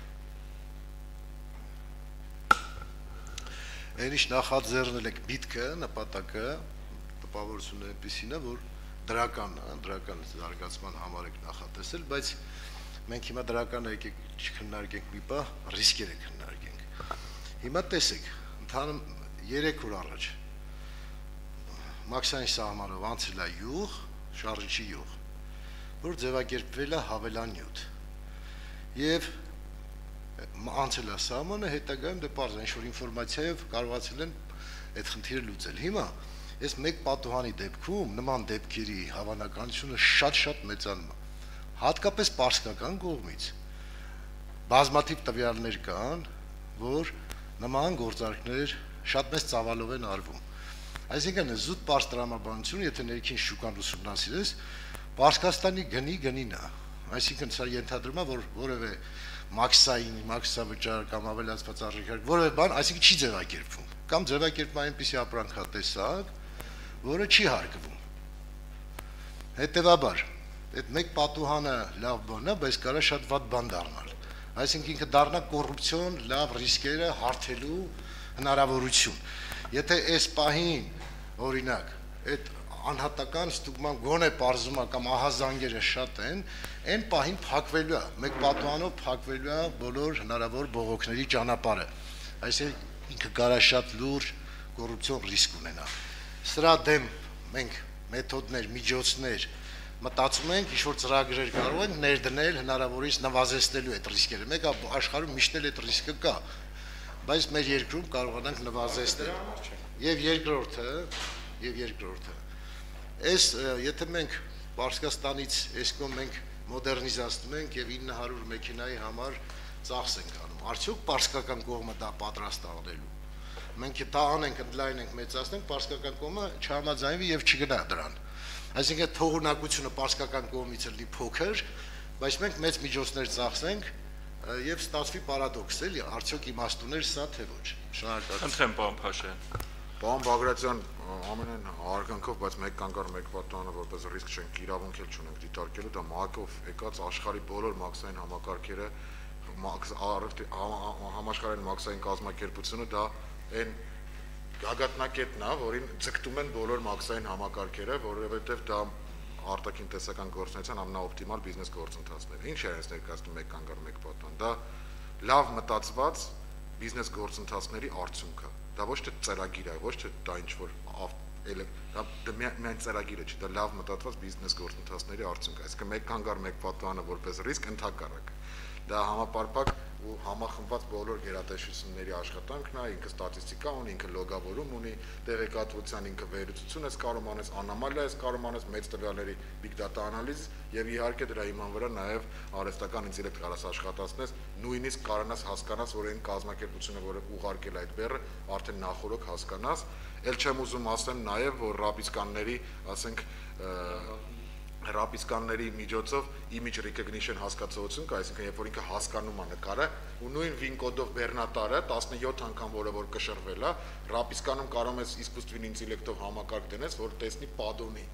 Այնիշ նախաձեռնել եք միտքը, նպատակը, տպավորությունը այնպեսին է, որ դրական զարգացման համար եք նախատեսել, բայց մենք հիմա դրականը եկեք չքննարկենք մի պահ, ռիսկերը քննարկենք։ Հիմա տեսեք, ընդհանրում 3 օր առաջ մաքսային սահմանով անցել է յուղ, շարժիչի յուղ, որ ձևակերպվել է հավելանյութ։ Եվ անցել է սահմանը, հետագայում դե պարզ ինչ-որ ինֆորմացիայով կարողացել են այդ խնդիրը լուծել։ Հիմա այս մեկ պատուհանի դեպքում նման դեպքերի հավանականությունը շատ մեծանում է, հատկապես պարսկական կողմից։ Բազմաթիվ տվյալներ կան, որ նման գործարքներ շատ մեծ ծավալով են արվում։ Այսինքն զուտ պարզ տրամաբանություն, եթե ներքին շուկան ուսումնասիրես, Պարսկաստանի գնին է, այսինքն սա ենթադրում է, որ որևէ մաքսային, մաքսավճար կամ ավելացված արժեքներ, որևէ բան, այսինքն չի ձևակերպվում, կամ ձևակերպում այնպիսի ապրանքատեսակ, որը չի հարգվում։ Հետևաբար, այդ մեկ պատուհանը լավ բան է, բայց կարա շատ վատ բան դառնալ։ Այսինքն ինքը դառնա կոռուպցիոն լավ ռիսկերը հարթելու հնարավորություն։ Եթե այս պահին, օրինակ, այդ անհատական ստուգման գոնե պարզումը կամ ահազանգերը շատ են, այն պահին փակվելու է, մեկ պատուհանով փակվելու է բոլոր հնարավոր բողոքների ճանապարհը։ Այսինքն ինքը կարա շատ լուրջ կոռուպցիոն ռիսկ ունենա։ Սրա դեմ մենք մեթոդներ, միջոցներ մտածում ենք, ինչ-որ ծրագրեր կարող ենք ներդնել հնարավորից նվազեցնելու այդ ռիսկերը։ Մեկ աշխարհում միշտ էլ այդ ռիսկը կա, բայց մեր երկրում կարողանանք նվազեցնել։ Եվ երկրորդը, այս եթե մենք Պարսկաստանից այս կողմ մենք մոդեռնիզացնում ենք եւ 900 մեքենայի համար ծախս ենք անում, արդյոք պարսկական կողմը դա պատրաստ է անելու։ Մենք դա անենք, ընդլայնենք, մեծացնենք, պարսկական կողմը չհամաձայնվի եւ չգնա դրան։ Այսինքն թողունակությունը պարսկական կողմից էլի փոքր, բայց մենք մեծ միջոցներ ծախսենք եւ ստացվի պարադոքս էլի, արդյոք իմաստուներ սա թե ոչ։ Շնորհակալություն։ Խնդրեմ, պարոն Փաշյան։ Պարոն Բագրատյան, ամենայն հարգանքով, բայց մեկ կանգառ մեկ պատուհանը որպես ռիսկ չենք, իրավունք էլ չունենք դիտարկելու, դա ՄԱԿ-ով եկած աշխարհի բոլոր մաքսային համակարգերը, համաշխարհային մաքսային կազմակերպությունը դա այն գագաթնակետն է, որին ձգտում են բոլոր մաքսային համակարգերը, որովհետև դա արտաքին տեսական գործունեության ամենաօպտիմալ բիզնես գործընթացն է։ Ինչ է այս ներկայացնում մեկ կանգառ մեկ պատուհան, դա լավ մտածված բիզնես գործընթացների արդյունք է։ Դա ոչ թե ծրագիր է, ոչ թե դա ինչ-որ դա միայն ծրագիր է, դա լավ մտածված բիզնես գործընթացների արդյունք է։ Այսինքն մեկ կանգառ մեկ պատուհանը որպես ռիսկ ընդհակառակ դա համապարփակ ու համախմբված բոլոր գերատեսչությունների աշխատանքն է, ինքը ստատիստիկա ունի, ինքը լոգավորում ունի, տեղեկատվության ինքը վերլուծություն է կարող անես, անամալիա է կարող անես, մեծ տվյալների big data անալիզ եւ իհարկե դրա հիման վրա նաեւ արհեստական ինտելեկտ կարաս աշխատացնես, նույնիսկ կարողանաս հասկանաս, որ այն կազմակերպությունը, որը ուղարկել այդ բեռը, արդեն նախորոք հասկանաս, ել չեմ ուզում ասեմ նաեւ, որ ռապիսկանների, ասենք ռապիսկանների միջոցով image recognition հասկացողություն կա, այսինքն երբ որ ինքը հասկանում է նկարը ու նույն WIN կոդով բեռնատարը 17 անգամ որը որ կշռվել է, ռապիսկանում կարող ես իսկույն ինտելեկտով համակարգ դնես, որ տեսնի падոնի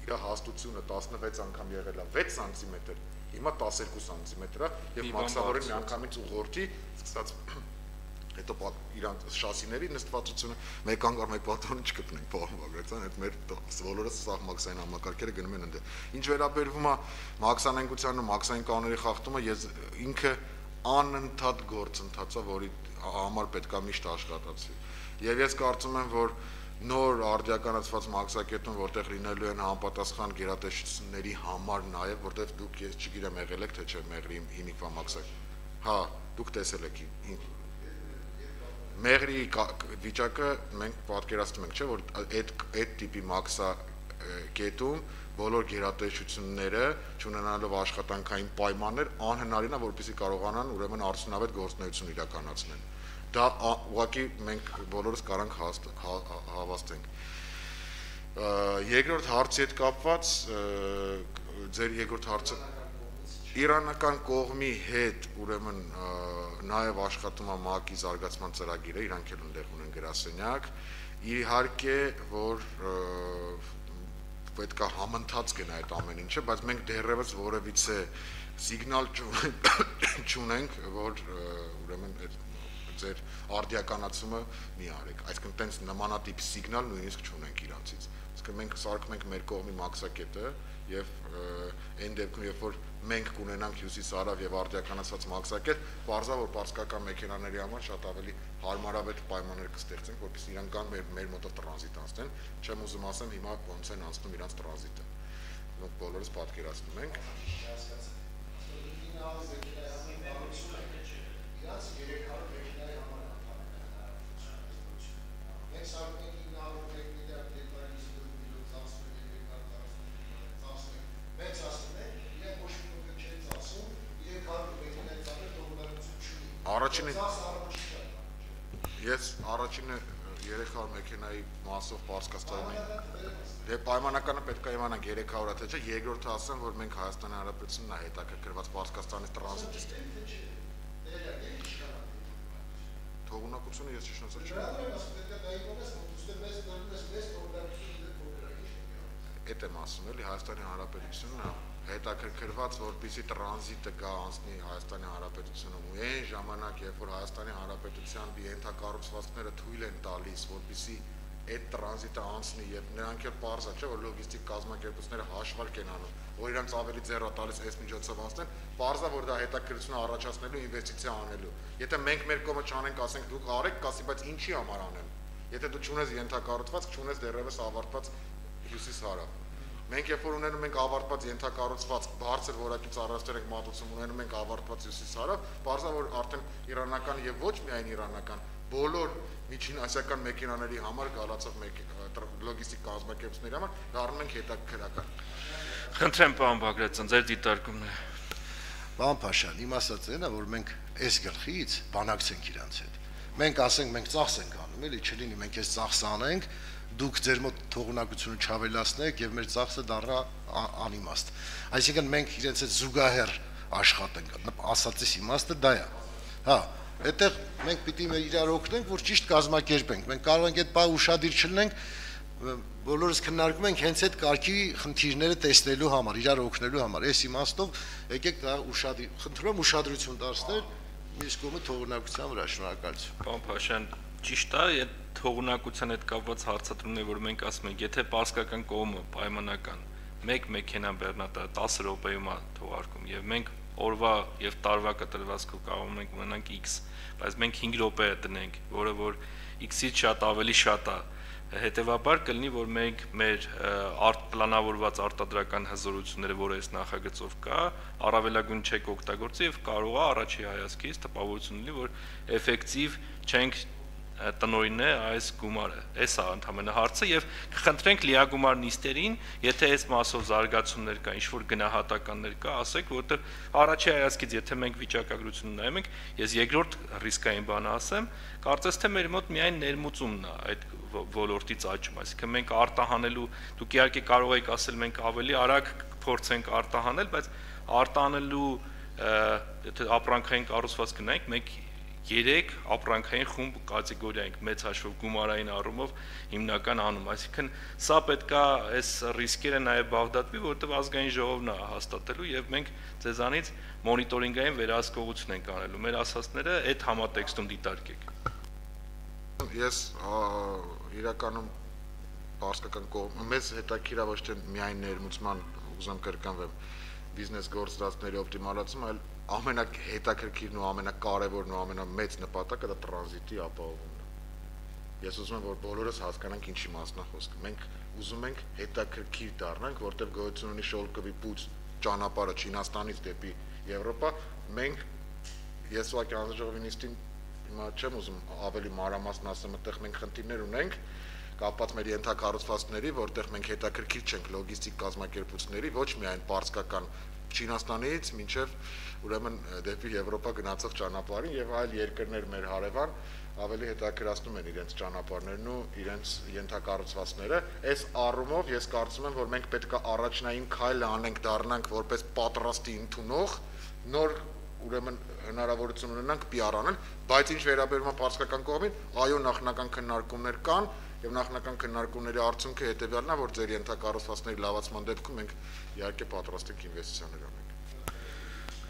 իր հաստությունը 16 անգամ եղել է 6 սանտիմետր, հիմա 12 սանտիմետր է եւ մաքսավորին մի անգամից ուղղորդի, սկսած հետո իրանց շասիների նստվածությունը մեկ կանգառ մեկ պատուհանը չգտնենք, պարոն Բագրատյան, այդ մեր բոլորս սաղ մաքսային համակարգերը գնում են ընդ։ Ինչ վերաբերվում է մաքսանենգությանը, մաքսային կանոնների խախտումը, ինքը անընդհատ գործընթաց է, որի համար պետք է միշտ աշխատացվի։ Եվ ես կարծում եմ, որ նոր արդիականացված մաքսակետում, որտեղ լինելու են համապատասխան գերատեսչությունների համար նաև, որտեղ դուք ես չգիտեմ եղել եք թե չէ մեղրի հիմիկվա մաքսակ։ Հա, դուք տեսել եք Մեղրի վիճակը մենք պատկերացնում ենք, չէ, որ այդ տիպի մաքսա կետում բոլոր գերատեսչությունները չունենալով աշխատանքային պայմաններ անհնարին է, որպեսզի կարողանան ուրեմն արդյունավետ գործունեություն իրականացնեն։ Դա ուղղակի մենք բոլորս կարանք հավաստենք։ Երկրորդ հարցի հետ կապված ձեր երկրորդ հարցը Իրանական կողմի հետ ուրեմն նաև աշխատում է ՄԱԿ-ի զարգացման ծրագիրը, իրանք էլ ընդեղ ունեն գրասենյակ, իհարկե որ պետք է համընթաց գնա այդ ամեն ինչը, բայց մենք դեռևս որևիցե սիգնալ չունենք, որ ուրեմն ձեր արդիականացումը մի արեք, այսինքն տենց նմանատիպ սիգնալ նույնիսկ չունենք իրանցից։ Այսինքն մենք սարքում ենք մեր կողմի մաքսակետը եւ այն դեպքում, երբ որ մենք կունենանք հյուսիս-հարավ եւ արդիականացված մաքսակետ, բարձա որ պարսկական մեքենաների համար շատ ավելի հարմարավետ պայմաններ կստեղծենք, որպեսզի իրանք կան մեր մոտով տրանզիտ անցնեն, չեմ ուզում ասեմ հիմա ոնց են անցնում իրանց տրանզիտը։ Մենք բոլորս պատկերացնում ենք։ Առաջինը ես առաջինը 300 մեքենայի մասով Պարսկաստանի դե պայմանականը պետք է իմանանք 300-ը թե չէ, երկրորդը ասեմ, որ մենք Հայաստանի Հանրապետությունն է հետաքրքրված Պարսկաստանից տրանզիտից թողունակությունը ես ճիշտ չեմ Էդ եմ ասում, էլի Հայաստանի Հանրապետությունն է հետաքրքրված, որպեսզի տրանզիտը գա անցնի Հայաստանի Հանրապետությունում ու այն ժամանակ, երբ որ Հայաստանի Հանրապետության ենթակառուցվածքները թույլ են տալիս, որպեսզի այդ տրանզիտը անցնի եւ նրանք էլ պարզ է, չէ՞ որ լոգիստիկ կազմակերպությունները հաշվարկ են անում, որ իրանց ավելի ձեռ տալիս այս միջոցով անցնեն, պարզ է, որ դա հետաքրքրություն առաջացնելու ինվեստիցիա անելու։ Եթե մենք մեր կողմը չանենք, ասենք դուք արեք, կասի, բայց ինչի համար անեմ։ Եթե դու չունես ենթակառուցվածք, չունես դեռևս ավարտված հյուսիս-հարավ։ Մենք երբ որ ունենում ենք ավարտված ենթակառուցված բարձր որակի ծառայություններ ենք մատուցում, ունենում ենք ավարտված հյուսիս-հարավ, բարձր որ արդեն իրանական եւ ոչ միայն իրանական բոլոր միջին ասիական մեքենաների համար գալացող լոգիստիկ կազմակերպությունների համար դառնում ենք հետաքրքրական։ Խնդրեմ պարոն Բագրատյան, ձեր դիտարկումն է։ Պարոն Փաշյան, իմ ասածը այն է, որ մենք այս գլխից բանակցենք իրանց հետ։ Մենք ասենք, մենք ծախս ենք անում, էլի չլինի մենք այս ծախսը անենք, դուք ձեր մոտ թողունակությունը չավելացնեք եւ մեր ծախսը դառնա անիմաստ։ Այսինքն մենք իրենց հետ զուգահեռ աշխատենք։ Ասածիս իմաստը դա է։ Հա, այդտեղ մենք պիտի իրար օգնենք, որ ճիշտ կազմակերպենք։ Մենք կարող ենք այդ բանը ուշադիր չլինենք, բոլորս քննարկում ենք հենց այդ կարգի խնդիրները տեսնելու համար, իրար օգնելու համար։ Այս իմաստով եկեք դա ուշադիր, խնդրում եմ ուշադրություն դարձնել մյուս կողմը թողունակության վրա, շնորհակալություն։ Պարոն Փաշյան, ճիշտ է, այդ թողունակության հետ կապված հարցադրումն է, որ մենք ասում ենք, եթե պարսկական կողմը պայմանական 1 մեքենա բեռնատար 10 րոպեում է թողարկում եւ մենք օրվա եւ տարվա կտրվածքով կարող ենք ունենանք X, բայց մենք 5 րոպե տնենք, որը որ X-ից շատ ավելի շատ է, հետեւաբար կլինի, որ մենք մեր պլանավորված արտադրական հզորությունները, որը այս նախագծով կա, առավելագույն չեք օգտագործի եւ կարող է առաջի հայացքից տպավորություն լինի, որ էֆեկտիվ չենք տնօրինն է այս գումարը, այս է ընդհանրապես հարցը եւ կխնդրենք լիագումար նիստերին, եթե այս մասով զարգացումներ կա, ինչ որ գնահատականներ կա, ասեք, որովհետեւ առաջի հայացքից եթե մենք վիճակագրությունը նայում ենք, ես երկրորդ ռիսկային բանը ասեմ, կարծես թե մեր մոտ միայն ներմուծումն է այդ ոլորտից աճում, այսինքն մենք արտահանելու, դուք իհարկե կարող եք ասել մենք ավելի արագ փորձենք արտահանել, բայց արտահանելու եթե ապրանքային կառուցվածք գնանք, մենք 3 ապրանքային խումբ կատեգորիա ենք մեծ հաշվով գումարային առումով հիմնական անում, այսինքն սա պետքա այս ռիսկերը նաև բաղդատվի, որովհետև ազգային ժողովն է հաստատելու եւ մենք ձեզանից մոնիտորինգային վերահսկողություն ենք անելու, մեր ասածները այդ համատեքստում դիտարկեք։ Ես իրականում պարսկական կողմ մեզ հետաքրքիր ոչ թե միայն ներմուծման ուզում կրկնվեմ բիզնես գործընթացների օպտիմալացում, այլ ամենահետաքրքիրն ու ամենակարևորն ու ամենամեծ նպատակը դա տրանզիտի ապահովումն է։ Ես ուզում եմ, որ բոլորս հասկանանք ինչի մասն է խոսքը։ Մենք ուզում ենք հետաքրքիր դառնանք, որտեղ գոյություն ունի շոլկովի պուծ ճանապարհը Չինաստանից դեպի Եվրոպա, մենք ես ուղղակի հանձնաժողովի նիստին հիմա չեմ ուզում ավելի մանրամասն ասեմ, այդտեղ մենք խնդիրներ ունենք կապված մեր ենթակառուցվածքների, որտեղ մենք հետաքրքիր չենք լոգիստիկ կազմակերպությունների, ոչ միայն պարսկական Չինաստանից մինչև ուրեմն դեպի Եվրոպա գնացող ճանապարհին եւ այլ երկրներ մեր հարևան ավելի հետաքրքրացնում են իրենց ճանապարհներն ու իրենց ենթակառուցվածքները։ Այս առումով ես կարծում եմ, որ մենք պետք է առաջնային քայլը անենք, դառնանք որպես պատրաստի ընդունող, նոր ուրեմն հնարավորություն ունենանք PR անել, բայց ինչ վերաբերում է պարսկական կողմին, այո, նախնական քննարկումներ կան եւ նախնական քննարկումների արդյունքը հետեւյալն է, որ ձեր ենթակառուցվածքների լավացման դեպքում մենք իհարկե պատրաստ ենք ինվեստիցիաներ անենք։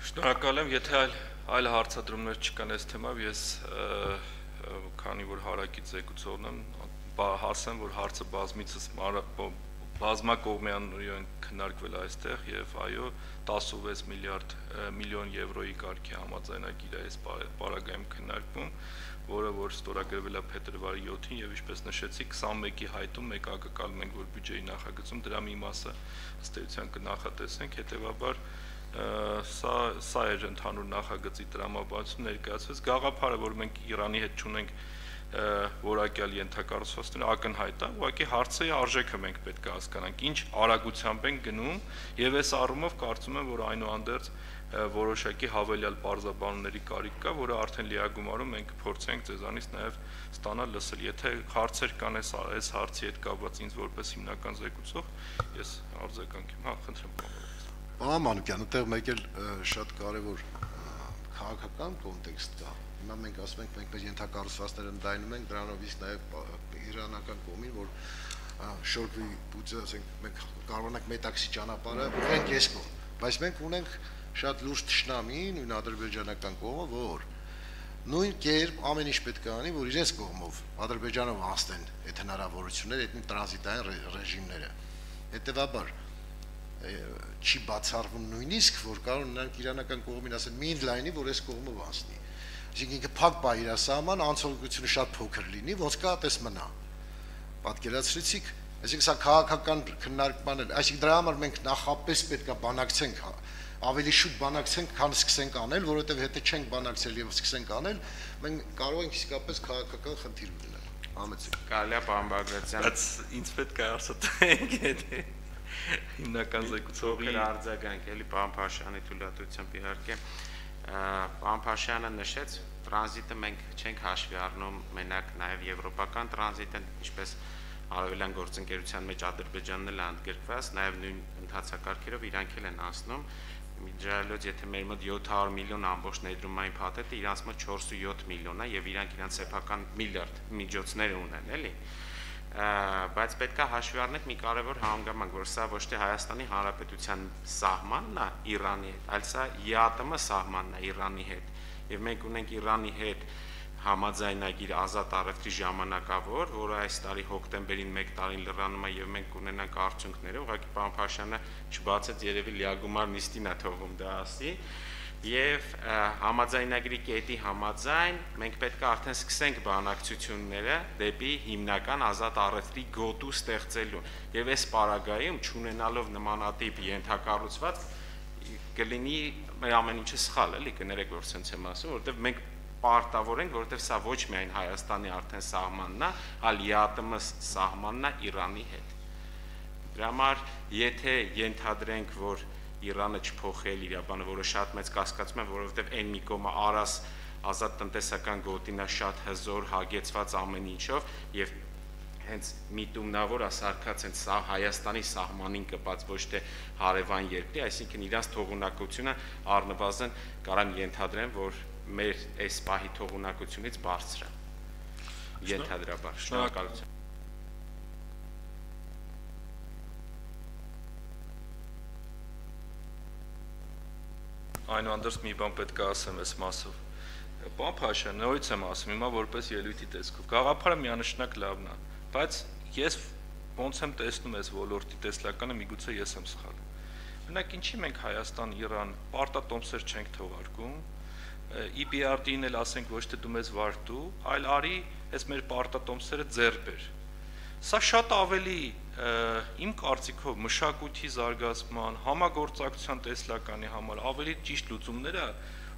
Շնորհակալ եմ, եթե այլ հարցադրումներ չկան այս թեմայով, ես քանի որ հարակից զեկուցողն եմ, հասեմ, որ հարցը բազմիցս բազմակողմյան քննարկվել այստեղ եւ այո 16 միլիոն եվրոյի կարգի համաձայնագիր է այս պարագայում քննարկվում, որը որ ստորագրվել է փետրվարի 7-ին եւ ինչպես նշեցի 21-ի հայտում մեկ ակակալում ենք, որ բյուջեի նախագծում դրա մի մասը ըստ էության կնախատեսենք, հետեւաբար սա էր ընդհանուր նախագծի տրամաբանություն ներկայացվեց, գաղափարը, որ մենք Իրանի հետ չունենք որակյալ ենթակառուցվածքները ակնհայտ է, ուղղակի հարցի արժեքը մենք պետք է հասկանանք, ինչ արագությամբ են գնում, եւ այս առումով կարծում եմ, որ այնուհանդերձ որոշակի հավելյալ բարձաբանումների կարիք կա, որը արդեն լիագումարում մենք փորձենք ձեզանից նաեւ ստանալ լսել։ Եթե հարցեր կան այս հարցի հետ կապված ինձ որպես հիմնական զեկուցող, ես արձագանք եմ, խնդրեմ։ Պարոն Մանուկյան, այդտեղ մեկ էլ շատ կարևոր քաղաքական կոնտեքստ կա։ Հիմա մենք ասում ենք, մենք մեր ենթակառուցվածքները ընդայնում ենք, դրանով իսկ նաև իրանական կողմին, որ շորգի բուծը, ասենք, մենք կարողանանք մետաքսի ճանապարհը ուղենք այս կողմ, բայց մենք ունենք շատ լուրջ թշնամի, նույն ադրբեջանական կողմը, որ նույն կերպ ամեն ինչ պետք է անի, որ իրենց կողմով Ադրբեջանով անցնեն այդ հնարավորությունները, այդ տրանզիտային ռեժիմները։ Հետևաբար չի բացառվում նույնիսկ, որ կարող նրանք իրանական կողմին ասեն մի լայնի, որ այս կողմով անցնի։ Այսինքն ինքը փակ պահի իր սահման, անցողությունը շատ փոքր լինի, ոնց կա այդպես մնա։ Պատկերացրեցիք, այսինքն սա քաղաքական քննարկման է, այսինքն դրա համար մենք նախապես պետք է բանակցենք, ավելի շուտ բանակցենք, քան սկսենք անել, որովհետև եթե չենք բանակցել եւ սկսենք անել, մենք կարող ենք իսկապես քաղաքական խնդիր ունենալ։ Համեցեք։ Կարելի է պարոն Բագրատյան, բայց ինձ պետք է ասացեք, եթե հիմնական զեկուցողի արձագանք էլի պարոն Փաշյանի թույլատվությամբ իհարկե պարոն Փաշյանը նշեց տրանզիտը մենք չենք հաշվի առնում մենակ նաև եվրոպական տրանզիտը, ինչպես Արևելյան գործընկերության մեջ Ադրբեջանն էլ ընդգրկված, նաև նույն ընթացակարգերով իրանք էլ են անցնում։ Միջայլոց եթե մեր մոտ 700 միլիոն ամբողջ ներդրումային փաթեթը, իրանց մոտ 407 միլիոն է եւ իրանք իրանց սեփական միլիարդ միջոցներ ունեն, էլի։ Բայց պետք է հաշվի առնենք մի կարևոր հանգամանք, որ սա ոչ թե Հայաստանի Հանրապետության սահմանն է Իրանի հետ, այլ սա ԵԱՏՄ սահմանն է Իրանի հետ։ Եվ մենք ունենք Իրանի հետ համաձայնագիր ազատ առևտրի ժամանակավոր, որը այս տարի հոկտեմբերին 1 տարին լրանում է եւ մենք կունենանք արդյունքները, ուղղակի պարոն Փաշյանը չբացեց երևի լիագումար նիստին է թողում դա ասի, եւ համաձայնագրի կետի համաձայն մենք պետք է արդեն սկսենք բանակցությունները դեպի հիմնական ազատ առևտրի գոտու ստեղծելու եւ այս պարագայում չունենալով նմանատիպ ենթակառուցված կլինի մեր ամեն ինչը սխալ էլի կներեք որ sense եմ ասում որովհետեւ մենք պարտավոր ենք որովհետեւ սա ոչ միայն Հայաստանի արդեն սահմանն է, այլ ԵԱՏՄ սահմանն է Իրանի հետ։ Դրա համար եթե ենթադրենք որ Իրանը չփոխել իր բանը, որը շատ մեծ կասկածում եմ, որովհետև այն մի կողմը առաս ազատ տնտեսական գոտին է շատ հզոր հագեցված ամեն ինչով եւ հենց միտումնավոր ասարկած հենց սա Հայաստանի սահմանին կպած ոչ թե հարևան երկրի, այսինքն իրանց թողունակությունը առնվազն կարամ ենթադրեմ, որ մեր այս պահի թողունակությունից բարձր է։ Ենթադրաբար, շնորհակալություն։ Այնուհանդերձ մի բան պետք է ասեմ այս մասով։ Պարոն Փաշյան, նորից եմ ասում, հիմա որպես ելույթի տեսքով։ Գաղափարը միանշանակ լավն է, բայց ես ոնց եմ տեսնում այս ոլորտի տեսլականը, միգուցե ես եմ սխալ։ Օրինակ, ինչի մենք Հայաստան-Իրան պարտատոմսեր չենք թողարկում, EBRD-ին էլ ասենք ոչ թե դու մեզ վարտու, այլ արի այս մեր պարտատոմսերը ձեռ բեր։ Սա շատ ավելի իմ կարծիքով մշակույթի զարգացման, համագործակցության տեսլականի համար ավելի ճիշտ լուծումներ է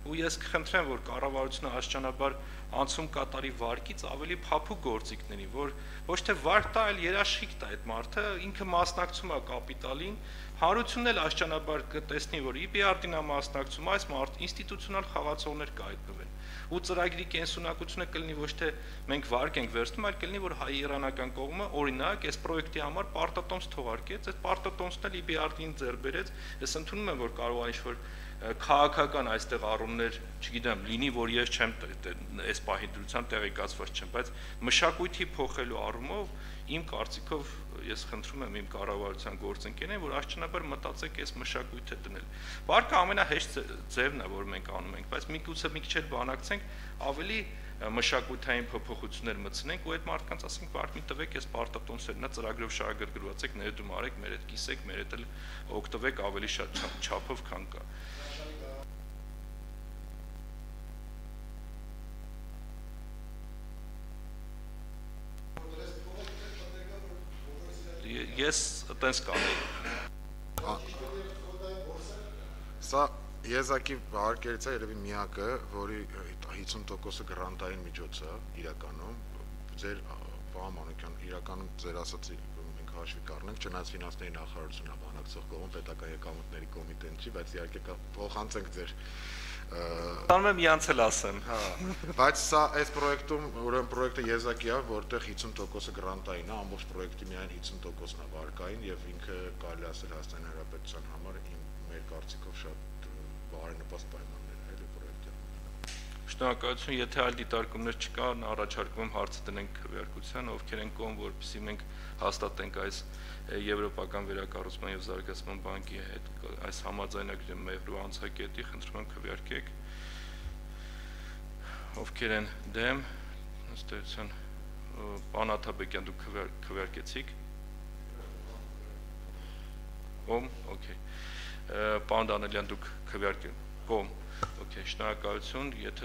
ու ես կխնդրեմ, որ կառավարությունը աստիճանաբար անցում կատարի վարկից ավելի փափուկ գործիքների, որ ոչ թե վարկ տա, այլ երաշխիք տա այդ մարդը, ինքը մասնակցում է կապիտալին, հանրությունն էլ աստիճանաբար կտեսնի, որ EBRD-ն է մասնակցում, այս մարդ ինստիտուցիոնալ խաղացողներ կհայտնվեն։ Ու ծրագրի կենսունակությունը կլինի ոչ թե մենք վարկ ենք վերցնում, այլ կլինի, որ հայ-իրանական կողմը օրինակ այս պրոյեկտի համար պարտատոմս թողարկեց, այդ պարտատոմսն էլ EBRD-ին ձեռ բերեց, ես ընդունում եմ, որ կարող է ինչ-որ քաղաքական այստեղ առումներ, չգիտեմ, լինի, որ ես չեմ այս պահի դրությամբ տեղեկացված չեմ, բայց մշակույթի փոխելու առումով իմ կարծիքով ես խնդրում եմ իմ կառավարության գործընկերներին, որ աստիճանաբար մտածեք այս մշակույթը դնել։ Վարկը ամենահեշտ ձևն է, որ մենք անում ենք, բայց միգուցե մի քիչ էլ բանակցենք, ավելի մշակութային փոփոխություններ մտցնենք ու այդ մարդկանց ասենք վարկ մի տվեք այս պարտատոմսերն է ծրագրով շահագրգռվածեք, ներդրում արեք, մեր հետ կիսեք, մեր հետ էլ օգտվեք ավելի շատ չափով, քան կա։ Ես այտենց կանեի։ Սա եզակի հարկերից է երևի միակը, որի 50%-ը գրանտային միջոց է իրականում, ձեր պարոն Մանուկյան, իրականում ձեր ասացի մենք հաշվի կառնենք, չնայած ֆինանսների նախարարությունը բանակցող կողմ պետական եկամուտների կոմիտեն չի, բայց իհարկե փոխանցենք ձեր Տանում եմ իրանցել ասեմ։ Հա, բայց սա այս պրոյեկտում, ուրեմն պրոյեկտը եզակի է, որտեղ 50%-ը գրանտային է, ամբողջ պրոյեկտի միայն 50%-ն է վարկային եւ ինքը կարելի ասել Հայաստանի Հանրապետության համար մեր կարծիքով շատ բարենպաստ պայմաններ է էլի պրոյեկտը։ Շնորհակալություն, եթե այլ դիտարկումներ չկան, առաջարկում եմ հարցը դնենք քվեարկության, ովքեր են կողմ, որպեսզի մենք հաստատենք այս Եվրոպական վերակառուցման եւ զարգացման բանկի հետ այս համաձայնագրի մեղրու անցակետի, խնդրում եմ քվեարկեք։ Ովքեր են դեմ, ըստ էության, պարոն Աթաբեկյան, դուք քվեարկեցիք։ Կողմ, օքեյ։ Պարոն Դանելյան, դուք քվեարկեք։ Կողմ, օքեյ, շնորհակալություն, եթե